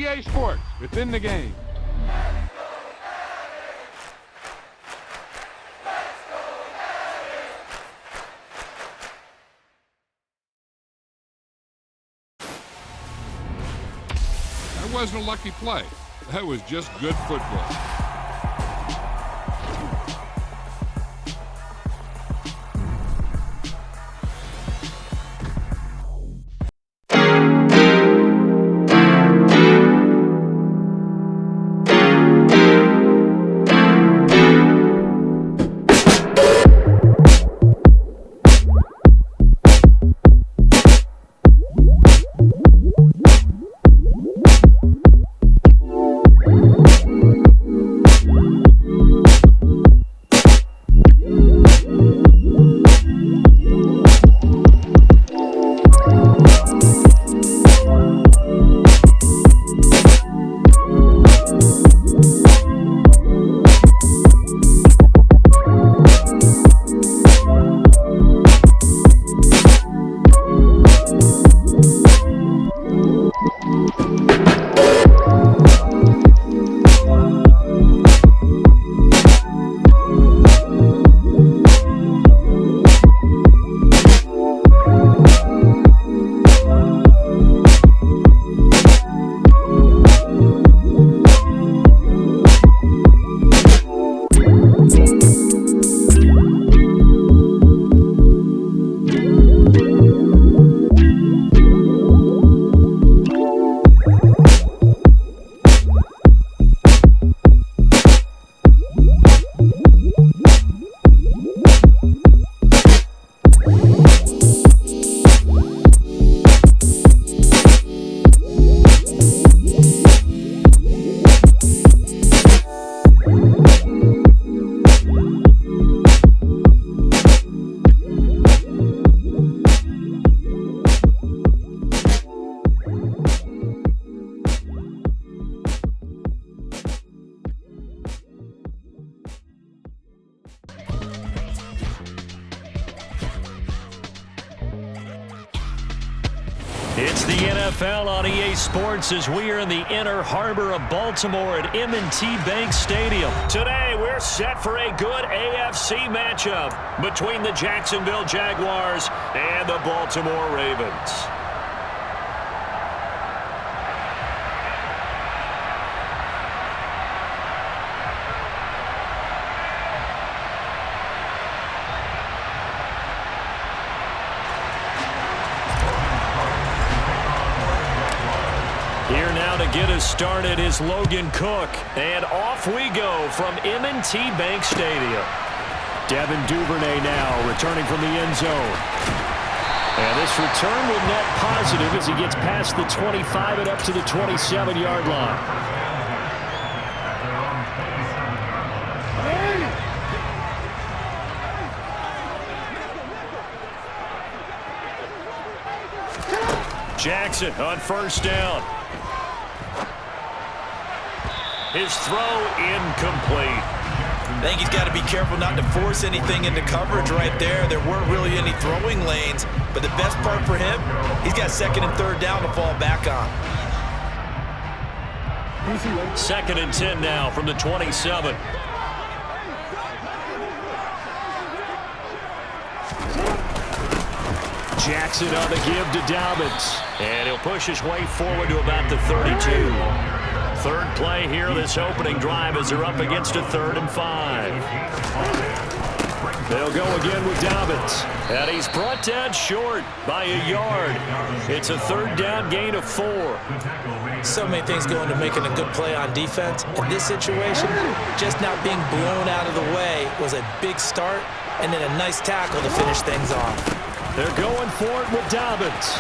EA Sports. It's in the game. That wasn't a lucky play. That was just good football. It's the NFL on EA Sports as we are in the inner harbor of Baltimore at M&T Bank Stadium. Today, we're set for a good AFC matchup between the Jacksonville Jaguars and the Baltimore Ravens. Here now to get us started is Logan Cook. And off we go from M&T Bank Stadium. Devin Duvernay now returning from the end zone. And this return will net positive as he gets past the 25 and up to the 27-yard line. Jackson on first down. His throw incomplete. I think he's got to be careful not to force anything into coverage right there. There weren't really any throwing lanes, but the best part for him, he's got second and third down to fall back on. Second and 10 now from the 27. Jackson on the give to Dobbins. And he'll push his way forward to about the 32. Third play here, this opening drive as they're up against a 3rd and 5. They'll go again with Dobbins. And he's brought down short by a yard. It's a 3rd down gain of 4. So many things go into making a good play on defense. In this situation, just not being blown out of the way was a big start, and then a nice tackle to finish things off. They're going for it with Dobbins.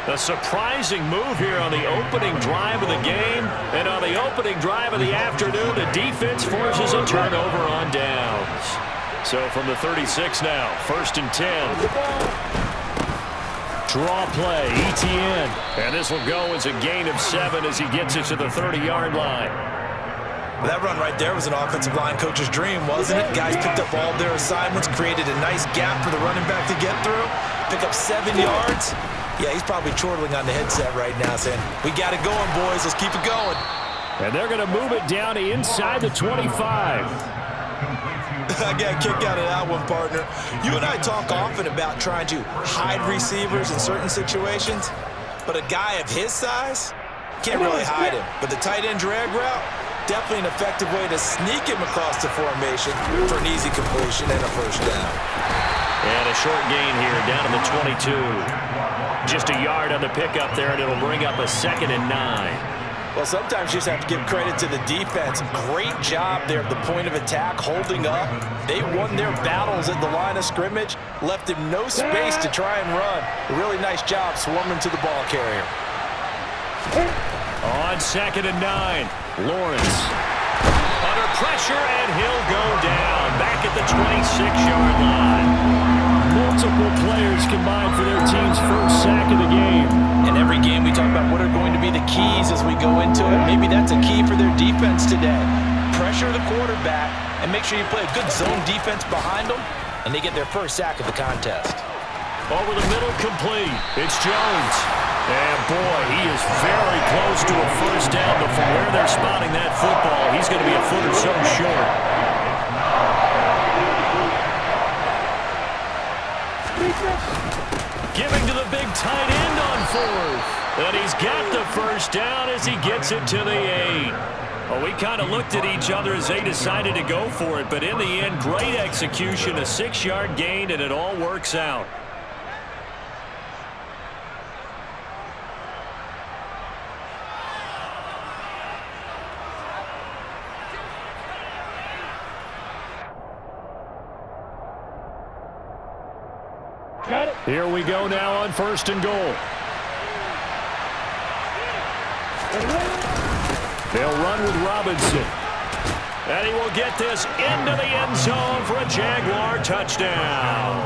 A surprising move here on the opening drive of the game. And on the opening drive of the afternoon, the defense forces a turnover on downs. So from the 36 now, 1st and 10. Draw play, ETN. And this will go as a gain of 7 as he gets it to the 30-yard line. Well, that run right there was an offensive line coach's dream, wasn't it? Guys picked up all their assignments, created a nice gap for the running back to get through. pick up 7 yards. Yeah, he's probably chortling on the headset right now saying, we got it going, boys. Let's keep it going. And they're going to move it down to inside the 25. I got kicked out of that one, partner. You and I talk often about trying to hide receivers in certain situations, but a guy of his size can't really hide him. But the tight end drag route, definitely an effective way to sneak him across the formation for an easy completion and a first down. And a short gain here down to the 22. Just a yard on the pickup there, and it'll bring up a 2nd and 9. Well, sometimes you just have to give credit to the defense. Great job there at the point of attack, holding up. They won their battles at the line of scrimmage, left him no space to try and run. A really nice job swarming to the ball carrier. On 2nd and 9, Lawrence. Under pressure, and he'll go down. Back at the 26-yard line. Multiple players combined for their team's first sack of the game. In every game, we talk about what are going to be the keys as we go into it. Maybe that's a key for their defense today. Pressure the quarterback and make sure you play a good zone defense behind them, and they get their first sack of the contest. Over the middle, complete. It's Jones. And, boy, he is very close to a first down, but from where they're spotting that football, he's going to be a foot or so short. Giving to the big tight end on 4th. And he's got the first down as he gets it to the 8. Well, we kind of looked at each other as they decided to go for it, but in the end, great execution, a 6-yard gain, and it all works out. Here we go now on 1st and goal. They'll run with Robinson. And he will get this into the end zone for a Jaguar touchdown.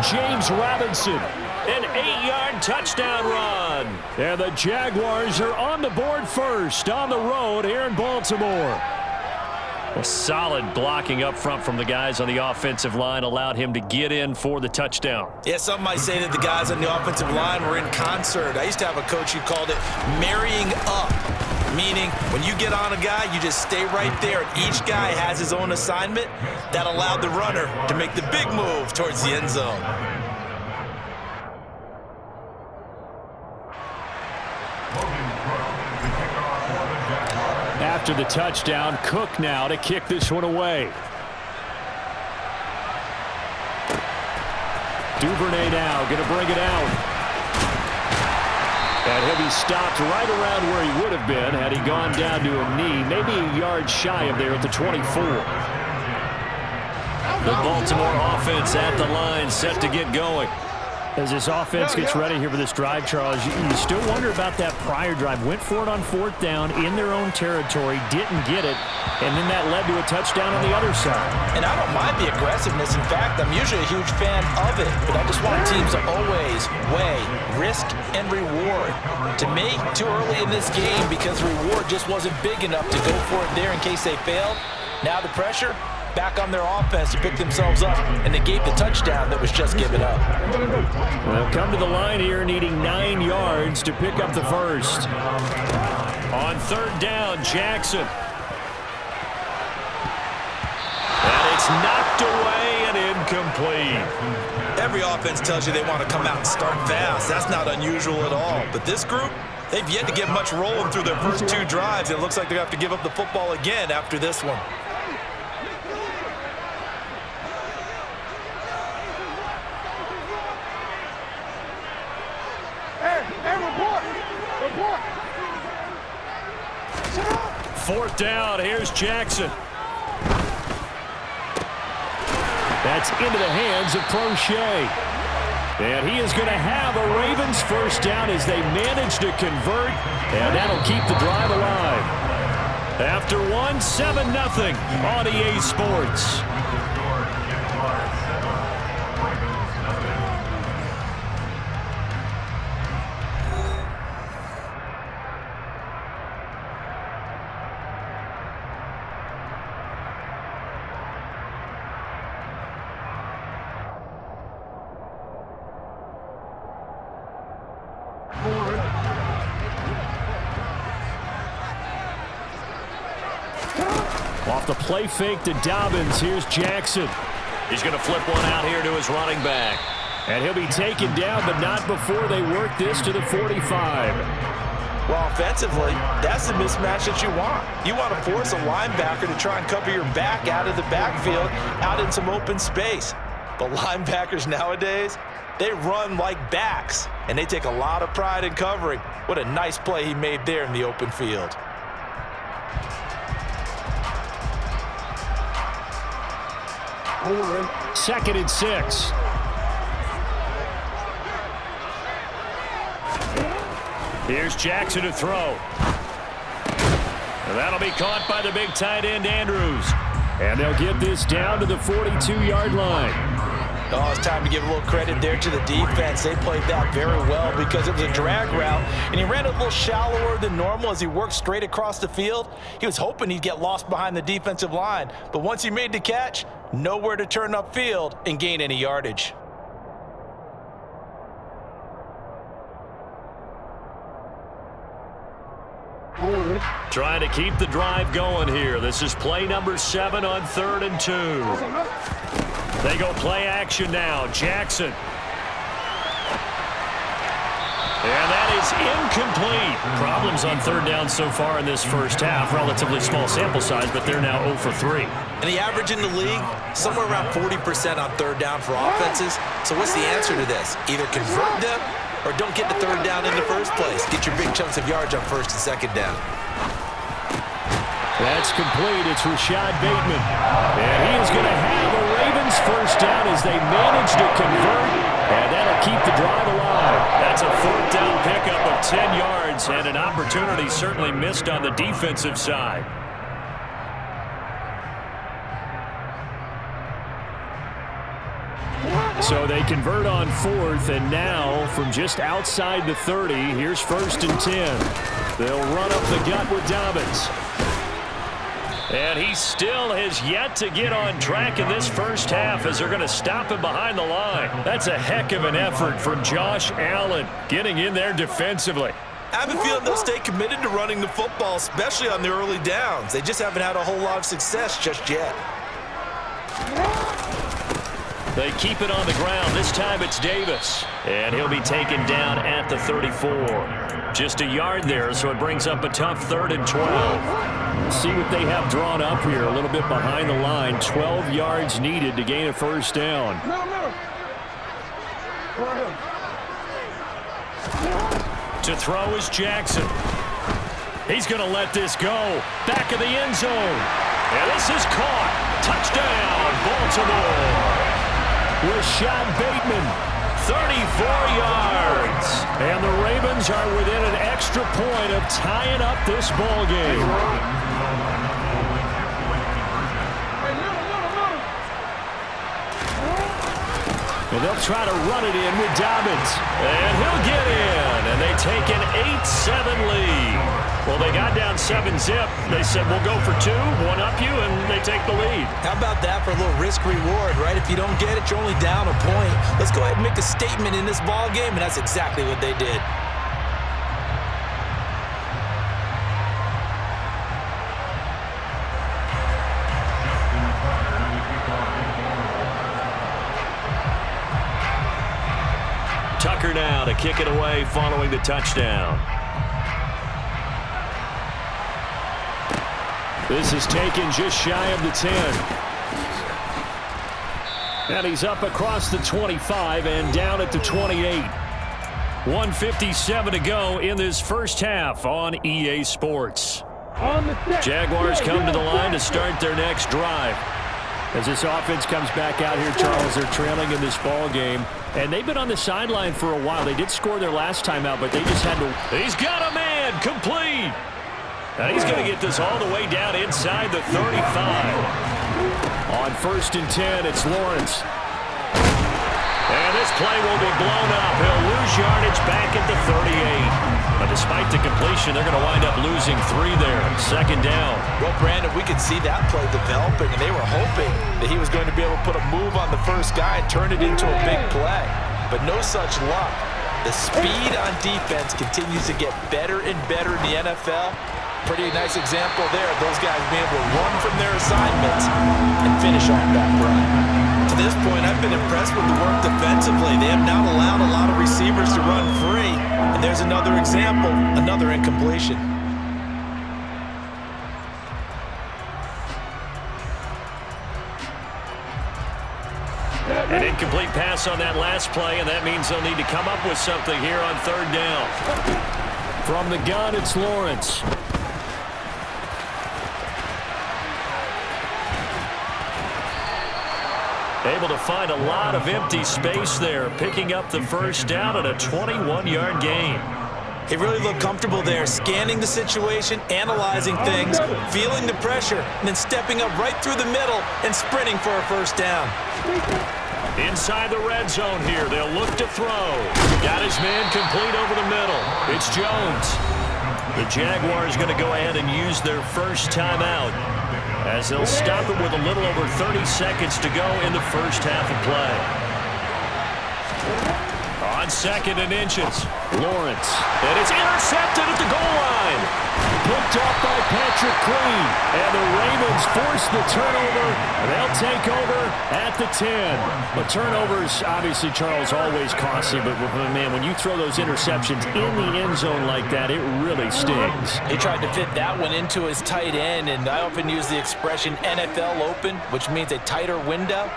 James Robinson, an 8-yard touchdown run. And the Jaguars are on the board first on the road here in Baltimore. A solid blocking up front from the guys on the offensive line allowed him to get in for the touchdown. Yeah, some might say that the guys on the offensive line were in concert. I used to have a coach who called it marrying up, meaning when you get on a guy, you just stay right there. Each guy has his own assignment. That allowed the runner to make the big move towards the end zone. After the touchdown, Cook now to kick this one away. Duvernay now going to bring it out. And he'll be stopped right around where he would have been had he gone down to a knee, maybe a yard shy of there at the 24. The Baltimore offense at the line, set to get going. As this offense gets ready here for this drive, Charles, you still wonder about that prior drive. Went for it on 4th down in their own territory, didn't get it, and then that led to a touchdown on the other side. And I don't mind the aggressiveness. In fact, I'm usually a huge fan of it, but I just want teams to always weigh risk and reward. To me, too early in this game because reward just wasn't big enough to go for it there in case they failed. Now the pressure back on their offense to pick themselves up, and they gave the touchdown that was just given up. They'll come to the line here needing 9 yards to pick up the first. On 3rd down, Jackson. And it's knocked away and incomplete. Every offense tells you they want to come out and start fast. That's not unusual at all. But this group, they've yet to get much rolling through their first 2 drives. It looks like they have to give up the football again after this one. Fourth down, here's Jackson. That's into the hands of Crochet. And he is going to have a Ravens first down as they manage to convert, and that'll keep the drive alive. After one, 7-0 on EA Sports. Off the play fake to Dobbins, here's Jackson. He's going to flip one out here to his running back. And he'll be taken down, but not before they work this to the 45. Well, offensively, that's the mismatch that you want. You want to force a linebacker to try and cover your back out of the backfield, out in some open space. But linebackers nowadays, they run like backs, and they take a lot of pride in covering. What a nice play he made there in the open field. Second and 6. Here's Jackson to throw. And that'll be caught by the big tight end, Andrews. And they'll get this down to the 42-yard line. Oh, it's time to give a little credit there to the defense. They played that very well because it was a drag route, and he ran a little shallower than normal as he worked straight across the field. He was hoping he'd get lost behind the defensive line, but once he made the catch, nowhere to turn upfield and gain any yardage. Trying to keep the drive going here. This is play number 7 on 3rd and 2. They go play action now. Jackson. And that is incomplete. Problems on 3rd down so far in this first half. Relatively small sample size, but they're now 0 for 3. And the average in the league, somewhere around 40% on 3rd down for offenses. So what's the answer to this? Either convert them or don't get the 3rd down in the first place. Get your big chunks of yards on 1st and 2nd down. That's complete. It's Rashad Bateman. And he is going to have a Ravens first down as they manage to convert. And that'll keep the drive alive. That's a 4th down pickup of 10 yards and an opportunity certainly missed on the defensive side. So they convert on 4th, and now from just outside the 30, here's 1st and 10. They'll run up the gut with Dobbins. And he still has yet to get on track in this first half as they're going to stop him behind the line. That's a heck of an effort from Josh Allen getting in there defensively. I have a feeling they'll stay committed to running the football, especially on the early downs. They just haven't had a whole lot of success just yet. They keep it on the ground. This time it's Davis. And he'll be taken down at the 34. Just a yard there, so it brings up a tough 3rd and 12. See what they have drawn up here. A little bit behind the line. 12 yards needed to gain a first down. To throw is Jackson. He's going to let this go. Back of the end zone. And this is caught. Touchdown, Baltimore. Rashad Bateman, 34 yards. And the Ravens are within an extra point of tying up this ball game. And they'll try to run it in with Dobbins. And he'll get in. And they take an 8-7 lead. Well, they got down 7-zip. They said, we'll go for 2, one up you, and they take the lead. How about that for a little risk-reward, right? If you don't get it, you're only down a point. Let's go ahead and make a statement in this ball game, and that's exactly what they did. Tucker now to kick it away following the touchdown. This is taken just shy of the 10. And he's up across the 25 and down at the 28. 1:57 to go in this first half on EA Sports. Jaguars come to the line to start their next drive. As this offense comes back out here, Charles, they're trailing in this ball game. And they've been on the sideline for a while. They did score their last time out, but they just had to. He's got a man, complete. And he's going to get this all the way down inside the 35. On 1st and 10, it's Lawrence. And this play will be blown up. He'll lose yardage back at the 38. But despite the completion, they're going to wind up losing 3 there. 2nd down. Well, Brandon, we could see that play developing, and they were hoping that he was going to be able to put a move on the first guy and turn it into a big play. But no such luck. The speed on defense continues to get better and better in the NFL. Pretty nice example there of those guys being able to run from their assignments and finish off that run. To this point, I've been impressed with the work defensively. They have not allowed a lot of receivers to run free. And there's another example, another incompletion. An incomplete pass on that last play, and that means they'll need to come up with something here on third down. From the gun, it's Lawrence. Able to find a lot of empty space there, picking up the first down and a 21-yard gain. He really looked comfortable there, scanning the situation, analyzing things, feeling the pressure, and then stepping up right through the middle and sprinting for a first down. Inside the red zone here, they'll look to throw. Got his man complete over the middle. It's Jones. The Jaguars going to go ahead and use their first timeout, as they'll stop it with a little over 30 seconds to go in the first half of play. On second and inches, Lawrence. And it's intercepted at the goal line. Picked up by Patrick Queen. And the Ravens force the turnover. They'll take over at the 10. But turnovers, obviously, Charles, always costly. But, man, when you throw those interceptions in the end zone like that, it really stings. He tried to fit that one into his tight end, and I often use the expression NFL open, which means a tighter window.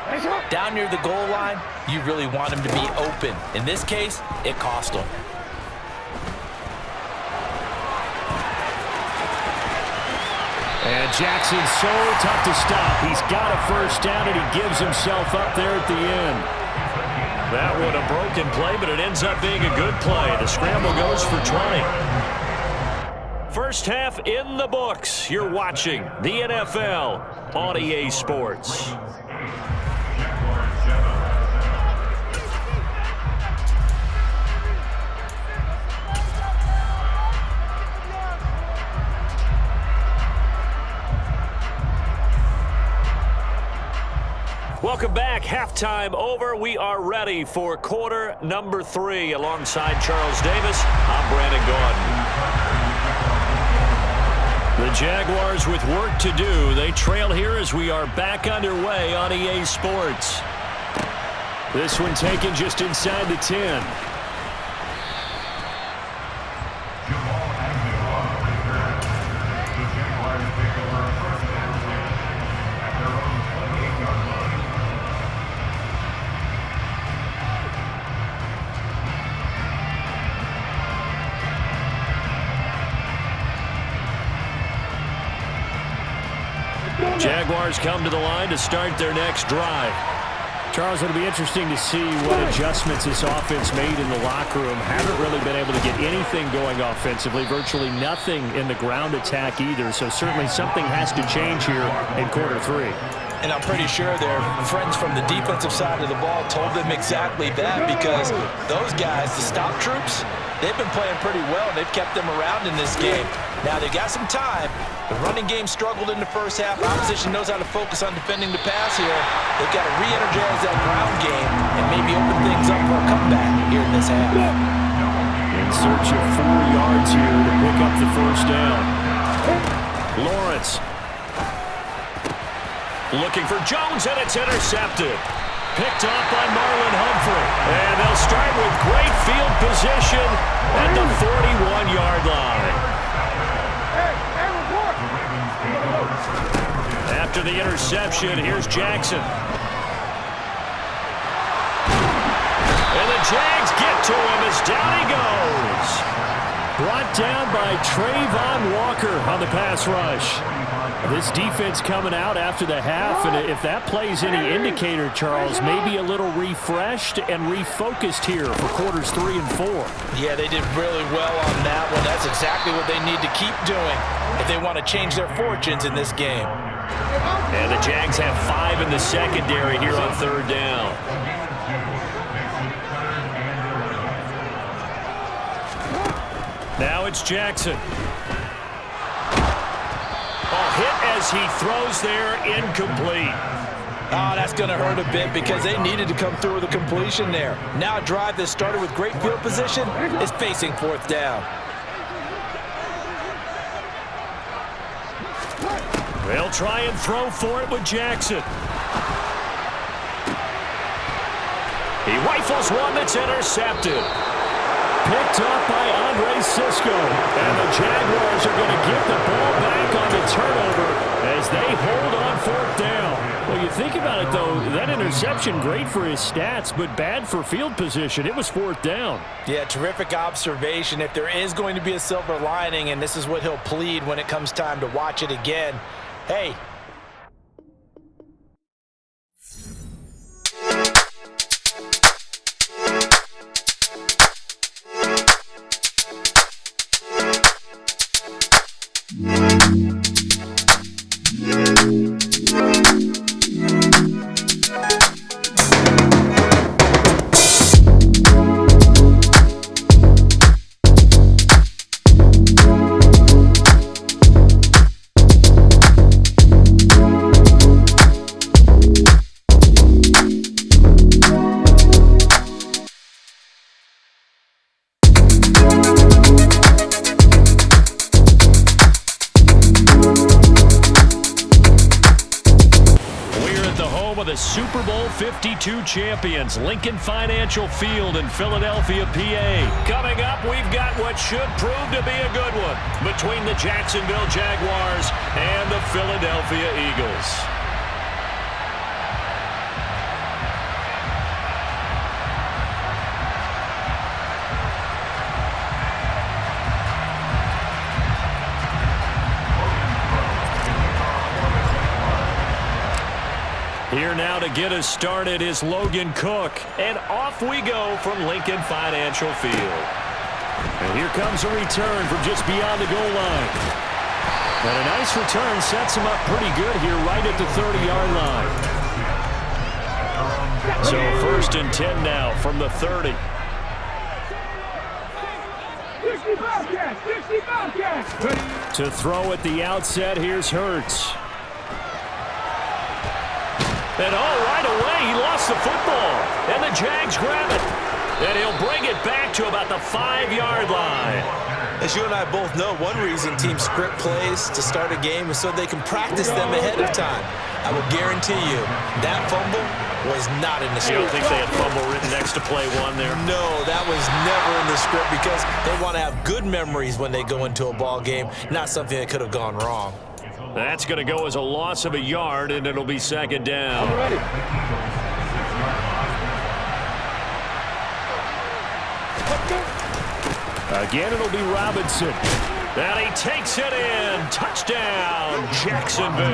Down near the goal line, you really want him to be open. In this case, it cost him. And Jackson's so tough to stop. He's got a first down, and he gives himself up there at the end. That one a broken play, but it ends up being a good play. The scramble goes for 20. First half in the books. You're watching the NFL on EA Sports. Welcome back. Halftime over. We are ready for quarter number 3. Alongside Charles Davis, I'm Brandon Gaudin. The Jaguars with work to do. They trail here as we are back underway on EA Sports. This one taken just inside the 10. Jaguars come to the line to start their next drive. Charles, it'll be interesting to see what adjustments this offense made in the locker room. Haven't really been able to get anything going offensively, virtually nothing in the ground attack either, so certainly something has to change here in quarter 3. And I'm pretty sure their friends from the defensive side of the ball told them exactly that, because those guys, the stop troops, they've been playing pretty well. They've kept them around in this game. Now, they got some time. The running game struggled in the first half. Opposition knows how to focus on defending the pass here. They've got to re-energize that ground game and maybe open things up for a comeback here in this half. In search of 4 yards here to pick up the first down. Lawrence. Looking for Jones, and it's intercepted. Picked off by Marlon Humphrey. And they'll start with great field position at the 41-yard line. After the interception, here's Jackson. And the Jags get to him as down he goes. Brought down by Trayvon Walker on the pass rush. This defense coming out after the half, and if that plays any indicator, Charles, maybe a little refreshed and refocused here for quarters 3 and 4. Yeah, they did really well on that one. That's exactly what they need to keep doing if they want to change their fortunes in this game. And the Jags have 5 in the secondary here on third down. Now it's Jackson. Hit as he throws there, incomplete. Oh, that's going to hurt a bit because they needed to come through with a completion there. Now a drive that started with great field position is facing fourth down. They'll try and throw for it with Jackson. He rifles one that's intercepted. Picked up by Andre Cisco. And the Jaguars are going to get the ball back on the turnover as they hold on 4th down. Well, you think about it, though, that interception, great for his stats, but bad for field position. It was 4th down. Yeah, terrific observation. If there is going to be a silver lining, and this is what he'll plead when it comes time to watch it again, hey, Super Bowl 52 champions, Lincoln Financial Field in Philadelphia, PA. Coming up, we've got what should prove to be a good one between the Jacksonville Jaguars and the Philadelphia Eagles. Here now to get us started is Logan Cook. And off we go from Lincoln Financial Field. And here comes a return from just beyond the goal line. And a nice return sets him up pretty good here right at the 30-yard line. So 1st and 10 now from the 30. To throw at the outset, here's Hurts. And right away, he lost the football. And the Jags grab it. And he'll bring it back to about the 5-yard line. As you and I both know, one reason teams script plays to start a game is so they can practice them ahead of time. I will guarantee you, that fumble was not in the script. You don't think they had fumble written next to play one there? No, that was never in the script because they want to have good memories when they go into a ball game, not something that could have gone wrong. That's going to go as a loss of a yard, and it'll be 2nd down. I'm ready. Again, it'll be Robinson. And he takes it in. Touchdown, Jacksonville.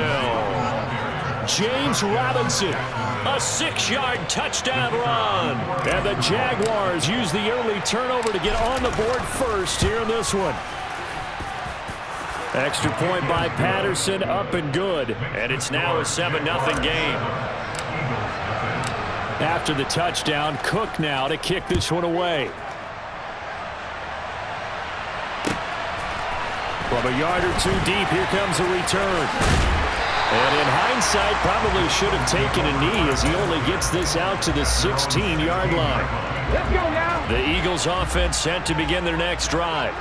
James Robinson. A 6-yard touchdown run. And the Jaguars use the early turnover to get on the board first here in this one. Extra point by Patterson, up and good. And it's now a 7-0 game. After the touchdown, Cook now to kick this one away. From a yard or two deep, here comes a return. And in hindsight, probably should have taken a knee as he only gets this out to the 16-yard line. Let's go now. The Eagles offense set to begin their next drive.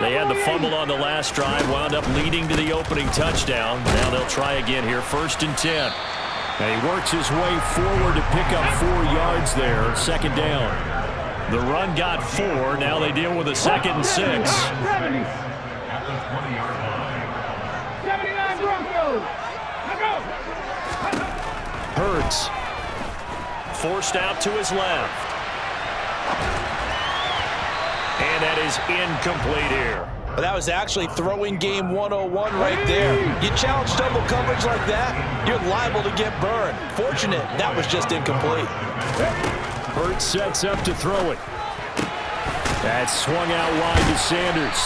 They had the fumble on the last drive, wound up leading to the opening touchdown. Now they'll try again here, 1st and 10. And he works his way forward to pick up 4 yards there, 2nd down. The run got 4. Now they deal with a 2nd and 6. 70. 79 Broncos. Let's go. Hurts. Forced out to his left. And that is incomplete here. Well, that was actually throwing game 101 right there. You challenge double coverage like that, you're liable to get burned. Fortunate, that was just incomplete. Hurts sets up to throw it. That's swung out wide to Sanders.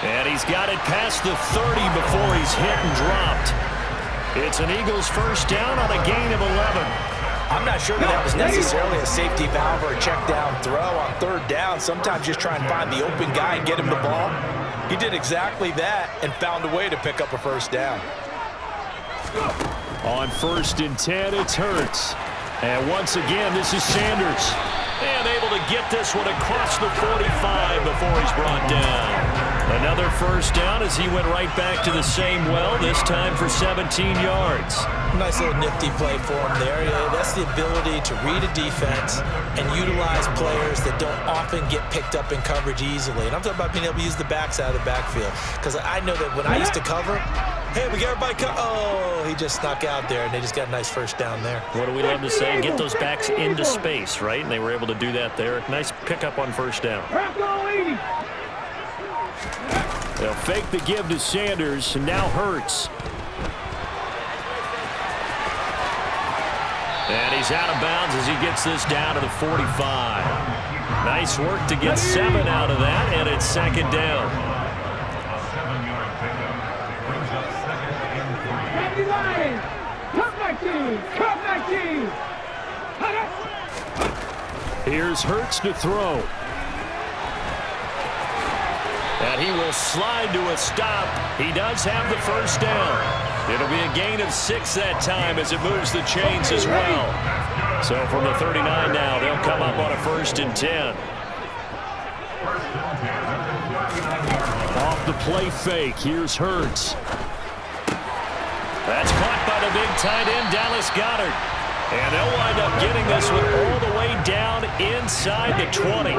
And he's got it past the 30 before he's hit and dropped. It's an Eagles 1st down on a gain of 11. I'm not sure that was necessarily a safety valve or a check down throw on 3rd down. Sometimes just try and find the open guy and get him the ball. He did exactly that and found a way to pick up a 1st down. On 1st and 10, it's Hurts. And once again, this is Sanders. And able to get this one across the 45 before he's brought down. Another first down as he went right back to the same well, this time for 17 yards. Nice little nifty play for him there. That's the ability to read a defense and utilize players that don't often get picked up in coverage easily. And I'm talking about being able to use the backs out of the backfield. Because I know that when I used to cover, hey, we got everybody oh, he just snuck out there, and they just got a nice first down there. What do we love to say? Get those backs into space, right? And they were able to do that there. Nice pickup on first down. They'll fake the give to Sanders, and now Hurts. And he's out of bounds as he gets this down to the 45. Nice work to get 7 out of that, and it's second down. Here's Hurts to throw. And he will slide to a stop. He does have the first down. It'll be a gain of 6 that time as it moves the chains as well. So from the 39 now, they'll come up on a 1st and 10. Off the play fake, here's Hurts. That's caught by the big tight end, Dallas Goedert. And they'll wind up getting this one all the way down inside the 20.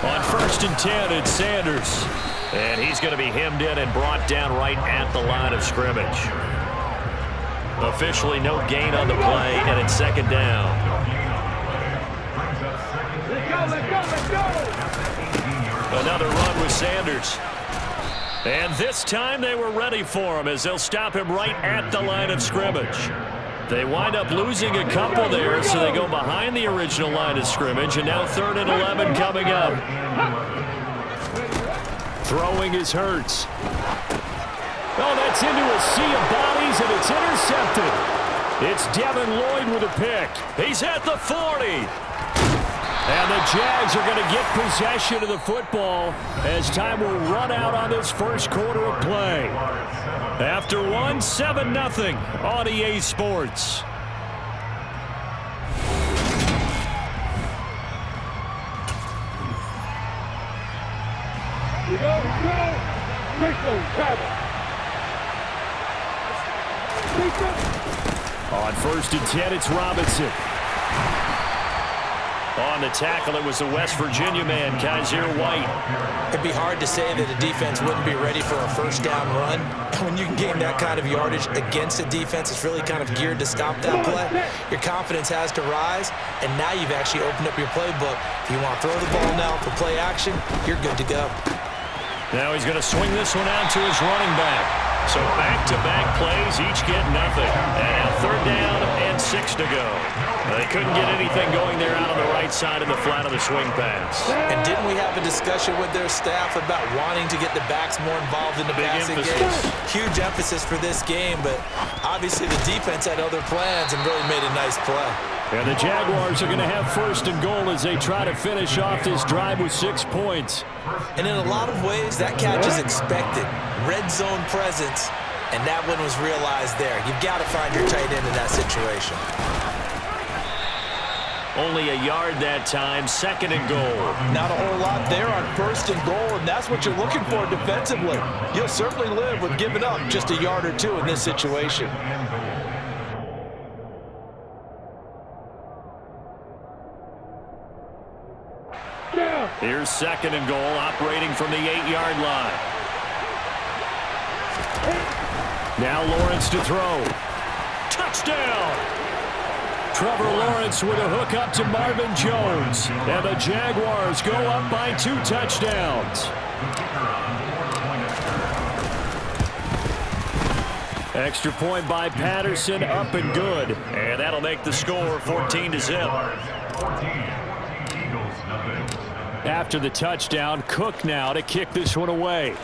On 1st and 10, it's Sanders. And he's going to be hemmed in and brought down right at the line of scrimmage. Officially no gain on the play, and it's second down. Let's go. Another run with Sanders. And this time they were ready for him as they'll stop him right at the line of scrimmage. They wind up losing a couple there, so they go behind the original line of scrimmage, and now 3rd and 11 coming up. Throwing is Hurts. Oh, that's into a sea of bodies, and it's intercepted. It's Devin Lloyd with a pick. He's at the 40. And the Jags are going to get possession of the football as time will run out on this first quarter of play. After 7-0 on EA Sports. On 1st and 10, it's Robinson. On the tackle, it was the West Virginia man, Kaiser White. It'd be hard to say that a defense wouldn't be ready for a first down run. And when you can gain that kind of yardage against a defense, it's really kind of geared to stop that play. Your confidence has to rise, and now you've actually opened up your playbook. If you want to throw the ball now for play action, you're good to go. Now he's going to swing this one out to his running back. So back-to-back plays, each get nothing. And now 3rd down and 6 to go. They couldn't get anything going there out on the right side of the flat of the swing pass. And didn't we have a discussion with their staff about wanting to get the backs more involved in the passing game? Huge emphasis for this game, but obviously the defense had other plans and really made a nice play. And the Jaguars are going to have 1st and goal as they try to finish off this drive with 6 points. And in a lot of ways, that catch is expected. Red zone presence, and that one was realized there. You've got to find your tight end in that situation. Only a yard that time, 2nd and goal. Not a whole lot there on 1st and goal, and that's what you're looking for defensively. You'll certainly live with giving up just a yard or 2 in this situation. Here's 2nd and goal, operating from the 8-yard line. Now Lawrence to throw. Touchdown! Trevor Lawrence with a hook up to Marvin Jones. And the Jaguars go up by 2 touchdowns. Extra point by Patterson, up and good. And that'll make the score 14-0. After the touchdown, Cook now to kick this one away.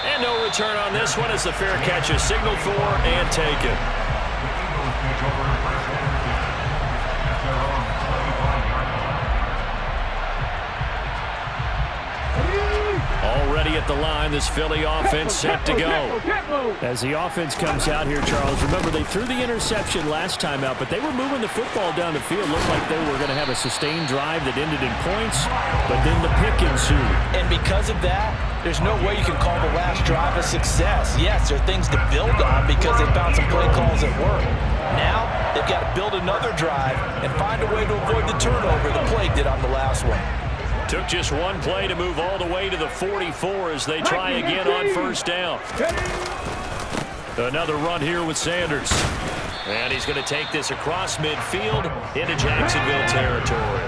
And no return on this one as the fair catch is signaled for and taken. ready at the line. This Philly offense set to go. As the offense comes out here, Charles, remember they threw the interception last time out, but they were moving the football down the field. Looked like they were going to have a sustained drive that ended in points, but then the pick ensued. And because of that, there's no way you can call the last drive a success. Yes, there are things to build on because they found some play calls that work. Now, they've got to build another drive and find a way to avoid the turnover the play did on the last one. Took just one play to move all the way to the 44 as they try again on first down. Another run here with Sanders. And he's going to take this across midfield into Jacksonville territory.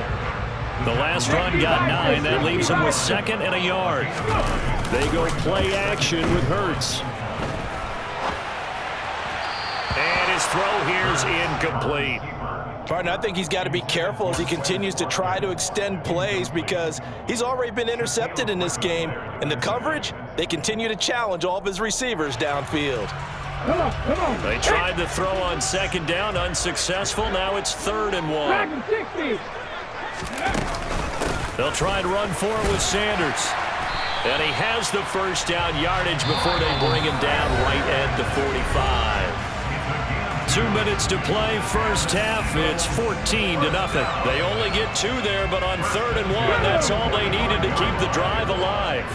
The last run got 9. That leaves him with 2nd and a yard. They go play action with Hurts. And his throw here's incomplete. Partner, I think he's got to be careful as he continues to try to extend plays because he's already been intercepted in this game. And the coverage, they continue to challenge all of his receivers downfield. Come on. They tried the throw on 2nd down, unsuccessful. Now it's 3rd and 1. 60. They'll try and run for it with Sanders. And he has the first down yardage before they bring him down right at the 45. 2 minutes to play, first half. It's 14-0. They only get 2 there, but on 3rd and 1, that's all they needed to keep the drive alive.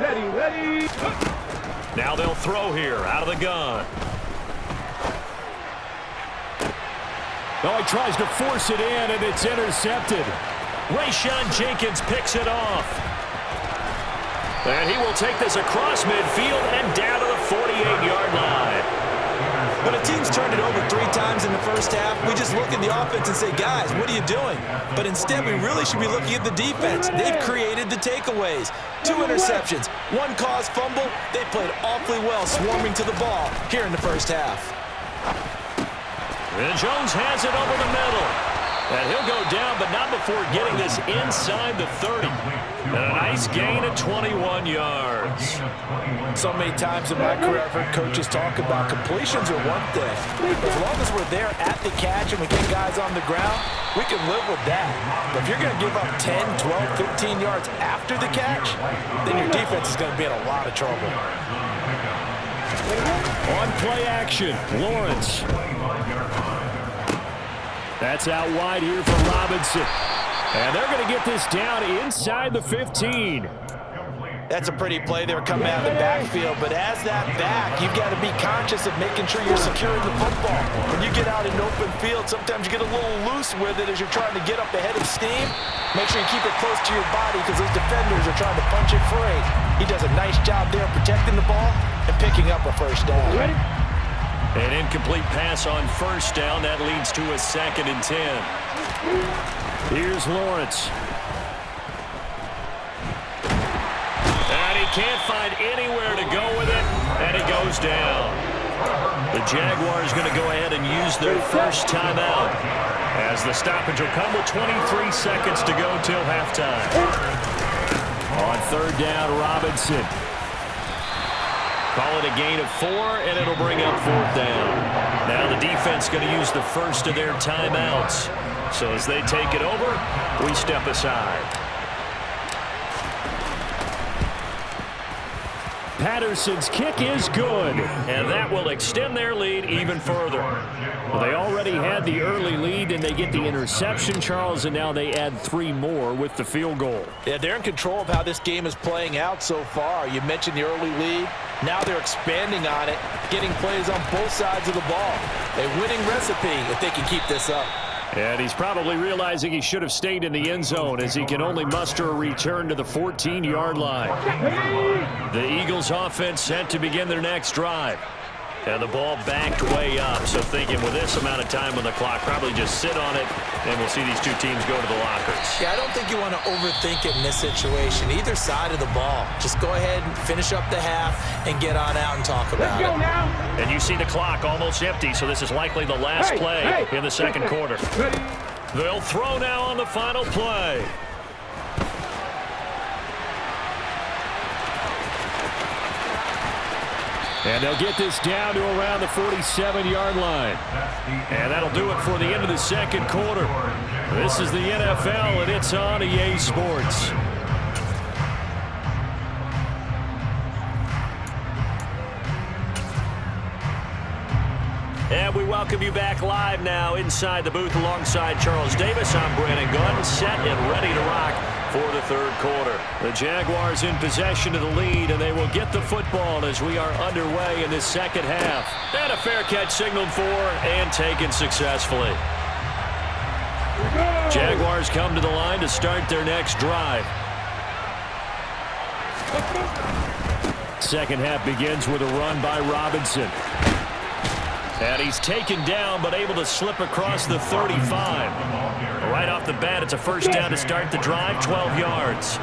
Ready. Now they'll throw here out of the gun. Oh, he tries to force it in, and it's intercepted. Rayshon Jenkins picks it off. And he will take this across midfield and down to the 48-yard line. When a team's turned it over 3 times in the first half, we just look at the offense and say, guys, what are you doing? But instead, we really should be looking at the defense. They've created the takeaways. 2 interceptions, 1 caused fumble. They played awfully well swarming to the ball here in the first half. And Jones has it over the middle. And he'll go down, but not before getting this inside the 30. And a nice gain of 21 yards. So many times in my career, I've heard coaches talk about completions are one thing. As long as we're there at the catch and we get guys on the ground, we can live with that. But if you're going to give up 10, 12, 15 yards after the catch, then your defense is going to be in a lot of trouble. On play action, Lawrence. That's out wide here for Robinson. And they're going to get this down inside the 15. That's a pretty play there coming out of the backfield, but as that back, you've got to be conscious of making sure you're securing the football. When you get out in open field, sometimes you get a little loose with it as you're trying to get up ahead of steam. Make sure you keep it close to your body because those defenders are trying to punch it free. He does a nice job there protecting the ball and picking up a first down. An incomplete pass on first down. That leads to a 2nd and 10. Here's Lawrence. And he can't find anywhere to go with it, and it goes down. The Jaguars going to go ahead and use their first timeout as the stoppage will come with 23 seconds to go till halftime. On 3rd down, Robinson. Call it a gain of 4, and it'll bring up 4th down. Now the defense going to use the first of their timeouts. So as they take it over, we step aside. Patterson's kick is good. And that will extend their lead even further. Well, they already had the early lead, and they get the interception, Charles, and now they add 3 more with the field goal. Yeah, they're in control of how this game is playing out so far. You mentioned the early lead. Now they're expanding on it, getting plays on both sides of the ball. A winning recipe if they can keep this up. And he's probably realizing he should have stayed in the end zone as he can only muster a return to the 14-yard line. The Eagles offense set to begin their next drive. And the ball backed way up. So thinking with this amount of time on the clock, probably just sit on it, and we'll see these 2 teams go to the lockers. Yeah, I don't think you want to overthink it in this situation. Either side of the ball. Just go ahead and finish up the half and get on out and talk about it. And you see the clock almost empty, so this is likely the last play in the second quarter. They'll throw now on the final play. And they'll get this down to around the 47-yard line. And that'll do it for the end of the second quarter. This is the NFL, and it's on EA Sports. And we welcome you back live now inside the booth alongside Charles Davis. I'm Brandon Gunn, set and ready to rock for the third quarter. The Jaguars in possession of the lead, and they will get the football as we are underway in this second half. And a fair catch signaled for and taken successfully. Jaguars come to the line to start their next drive. Second half begins with a run by Robinson. And he's taken down, but able to slip across the 35. Right off the bat, it's a first down to start the drive, 12 yards.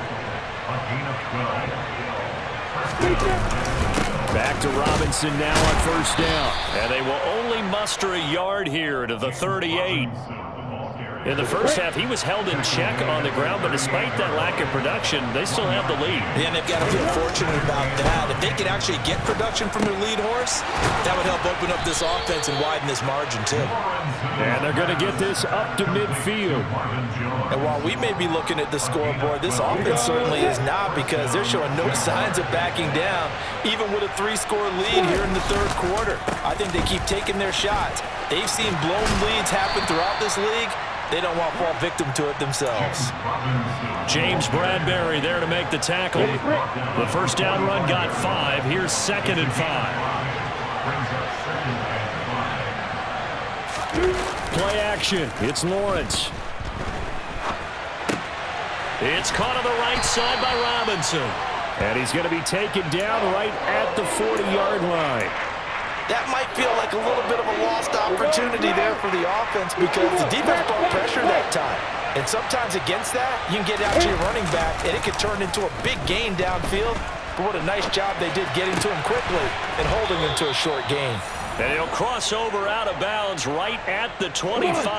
Back to Robinson now on first down. And they will only muster a yard here to the 38. In the first half, he was held in check on the ground, but despite that lack of production, they still have the lead. Yeah, and they've got to feel fortunate about that. If they can actually get production from their lead horse, that would help open up this offense and widen this margin, too. And they're going to get this up to midfield. And while we may be looking at the scoreboard, this offense certainly is not, because they're showing no signs of backing down, even with a 3-score lead here in the third quarter. I think they keep taking their shots. They've seen blown leads happen throughout this league. They don't want to fall victim to it themselves. James Bradbury there to make the tackle. The first down run got 5. Here's 2nd and 5. Play action. It's Lawrence. It's caught on the right side by Robinson. And he's going to be taken down right at the 40-yard line. That might feel like a little bit of a lost opportunity there for the offense, because the defense brought pressure that time. And sometimes against that, you can get out to your running back, and it can turn into a big gain downfield. But what a nice job they did getting to him quickly and holding him to a short gain. And he'll cross over out of bounds right at the 25.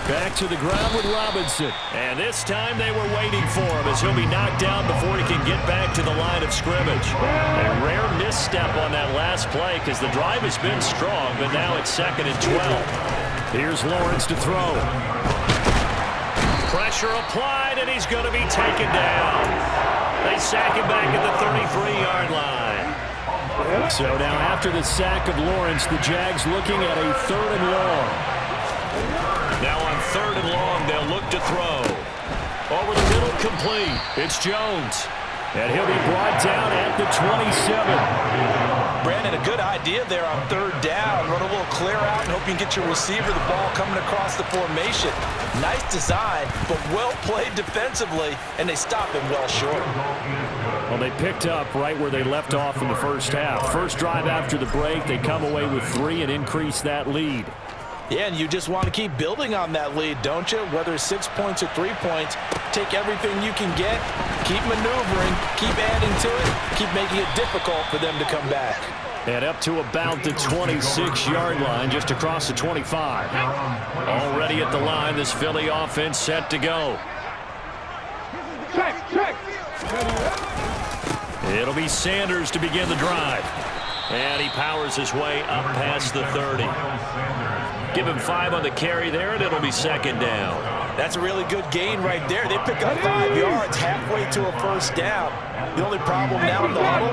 Back to the ground with Robinson. And this time they were waiting for him as he'll be knocked down before he can get back to the line of scrimmage. A rare misstep on that last play, because the drive has been strong, but now it's 2nd and 12. Here's Lawrence to throw. Pressure applied, and he's going to be taken down. They sack him back at the 33-yard line. So now after the sack of Lawrence, the Jags looking at a 3rd and long. Now on 3rd and long, they'll look to throw. Over the middle, complete. It's Jones. And he'll be brought down at the 27. Brandon, a good idea there on 3rd down. Run a little clear out and hope you can get your receiver the ball coming across the formation. Nice design, but well played defensively, and they stop him well short. Well, they picked up right where they left off in the first half. First drive after the break, they come away with 3 and increase that lead. Yeah, and you just want to keep building on that lead, don't you? Whether it's 6 points or 3 points, take everything you can get, keep maneuvering, keep adding to it, keep making it difficult for them to come back. And up to about the 26-yard line, just across the 25. Already at the line, this Philly offense set to go. Check. It'll be Sanders to begin the drive. And he powers his way up past the 30. Give him 5 on the carry there, and it'll be 2nd down. That's a really good gain right there. They pick up 5 yards halfway to a first down. The only problem now in the huddle,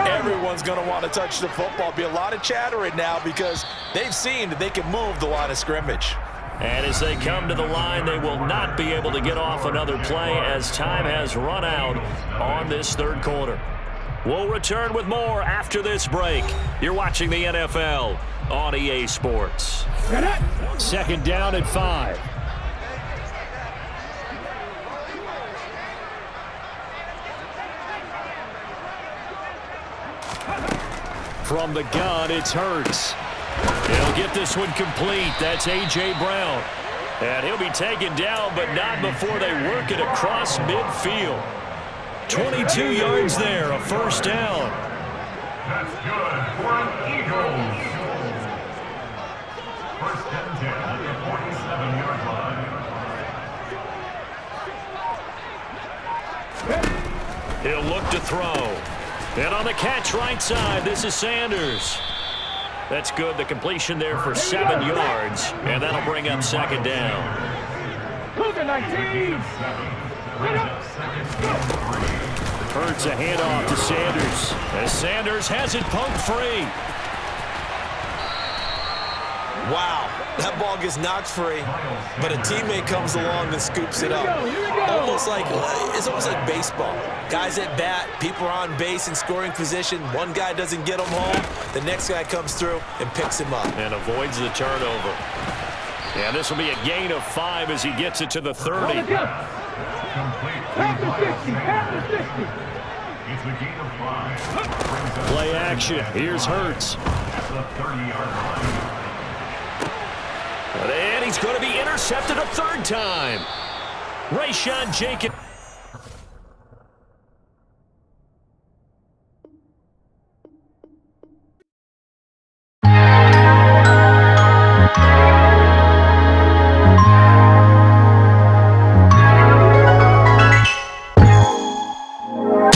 everyone's going to want to touch the football. Be a lot of chatter right now, because they've seen that they can move the line of scrimmage. And as they come to the line, they will not be able to get off another play as time has run out on this third quarter. We'll return with more after this break. You're watching the NFL on EA Sports. 2nd down and 5. From the gun, it's Hurts. He'll get this one complete. That's A.J. Brown. And he'll be taken down, but not before they work it across midfield. 22 yards there, a first down. That's good for an Eagles. First and 10 at the 47-yard line. He'll look to throw. And on the catch right side, this is Sanders. That's good. The completion there for 7 yards. And that'll bring up 2nd down. Cougar 19. Hurts a handoff to Sanders. As Sanders has it poked free. Wow, that ball gets knocked free, but a teammate comes along and scoops it up. It's almost like baseball. Guys at bat, people are on base in scoring position. One guy doesn't get him home. The next guy comes through and picks him up. And avoids the turnover. And this will be a gain of 5 as he gets it to the 30. Complete. It's a gain of 5. Play action. Here's Hurts. At the 30-yard line. And he's going to be intercepted a third time. Rayshawn Jenkins.